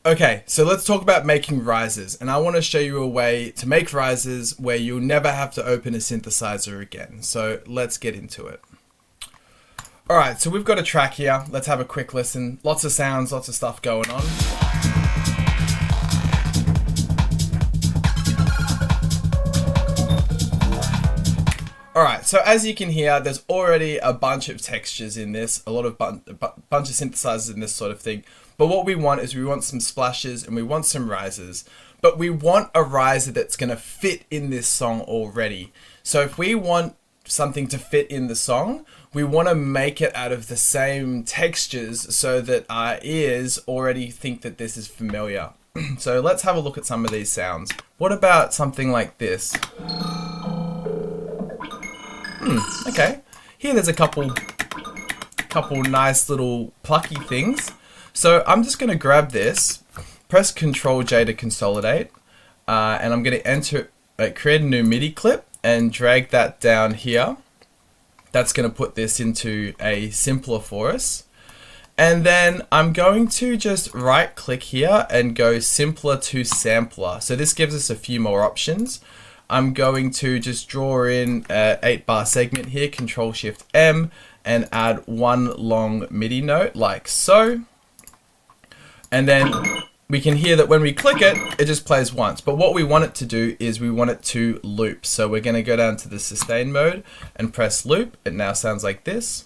Okay, so let's talk about making risers, and I want to show you a way to make risers where you'll never have to open a synthesizer again. So let's get into it. Alright, so we've got a track here. Let's have a quick listen. Lots of sounds, lots of stuff going on. Alright, so as you can hear, there's already a bunch of textures in this, a lot of bunch of synthesizers in this sort of thing. But what we want is we want some splashes and we want some risers. But we want a riser that's going to fit in this song already. So if we want something to fit in the song, we want to make it out of the same textures so that our ears already think that this is familiar. So let's have a look at some of these sounds. What about something like this? Okay, here there's a couple nice little plucky things. So I'm just going to grab this, press Ctrl J to consolidate, and I'm going to create a new MIDI clip and drag that down here. That's going to put this into a simpler for us. And then I'm going to just right click here and go simpler to sampler. So this gives us a few more options. I'm going to just draw in an 8-bar segment here, Control Shift M, and add one long MIDI note like so. And then we can hear that when we click it, it just plays once. But what we want it to do is we want it to loop. So we're going to go down to the sustain mode and press loop. It now sounds like this.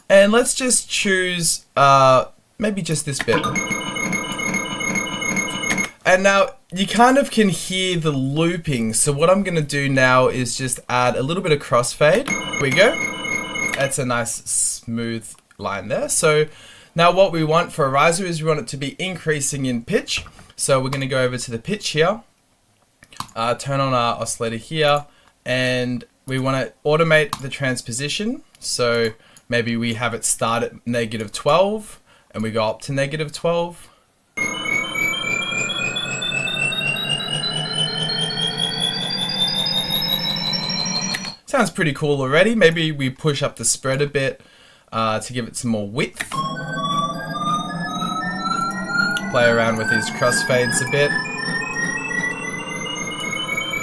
And let's just choose maybe just this bit. And now you kind of can hear the looping. So what I'm going to do now is just add a little bit of crossfade. Here we go. That's a nice smooth line there. So now what we want for a riser is we want it to be increasing in pitch. So we're going to go over to the pitch here, turn on our oscillator here, and we want to automate the transposition. So maybe we have it start at -12 and we go up to -12. Sounds pretty cool already. Maybe we push up the spread a bit to give it some more width. Play around with these crossfades a bit.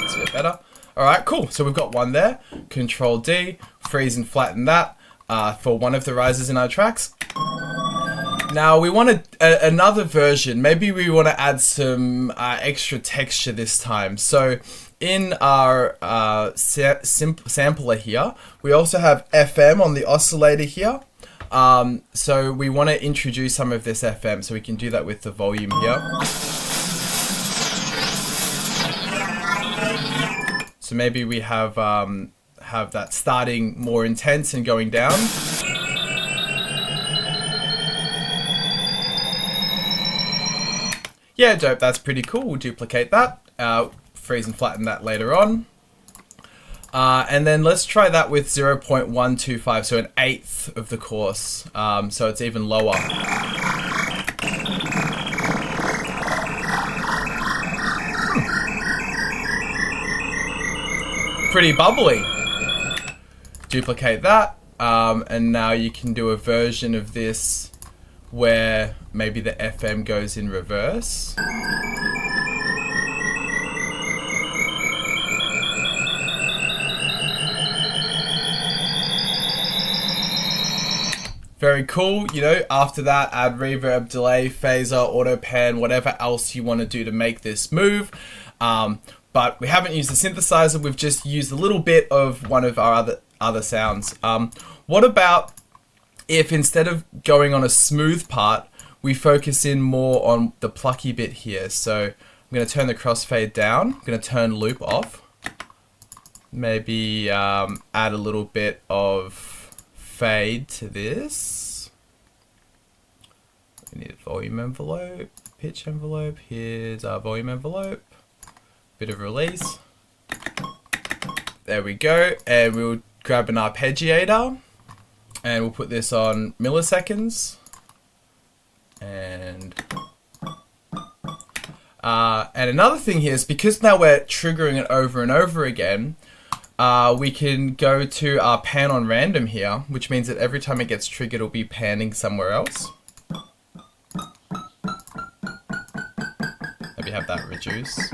It's a bit better. Alright, cool. So we've got one there. Control D, freeze and flatten that for one of the risers in our tracks. Now we want another version. Maybe we want to add some extra texture this time. So in our sampler here, we also have FM on the oscillator here. So we want to introduce some of this FM, so we can do that with the volume here. So maybe we have that starting more intense and going down. Yeah, dope, that's pretty cool. We'll duplicate that, freeze and flatten that later on. And then let's try that with 0.125, so an eighth of the course, so it's even lower. Pretty bubbly. Duplicate that, and now you can do a version of this where maybe the FM goes in reverse. Very cool. You know, after that, add reverb, delay, phaser, auto pan, whatever else you want to do to make this move. But we haven't used the synthesizer. We've just used a little bit of one of our other sounds. What about if instead of going on a smooth part, we focus in more on the plucky bit here? So I'm going to turn the crossfade down. I'm going to turn loop off. Maybe add a little bit of fade to this. We need a volume envelope, pitch envelope. Here's our volume envelope. Bit of release. There we go. And we'll grab an arpeggiator and we'll put this on milliseconds. And another thing here is because now we're triggering it over and over again, we can go to our pan on random here, which means that every time it gets triggered, it'll be panning somewhere else. already have that reduced.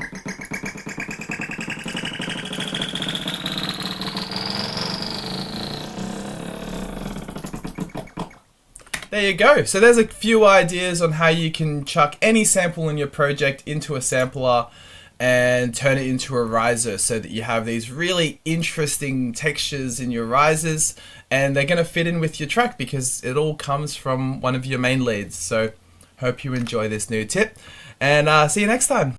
There you go. So there's a few ideas on how you can chuck any sample in your project into a sampler and turn it into a riser so that you have these really interesting textures in your risers, and they're going to fit in with your track because it all comes from one of your main leads. So hope you enjoy this new tip, and see you next time.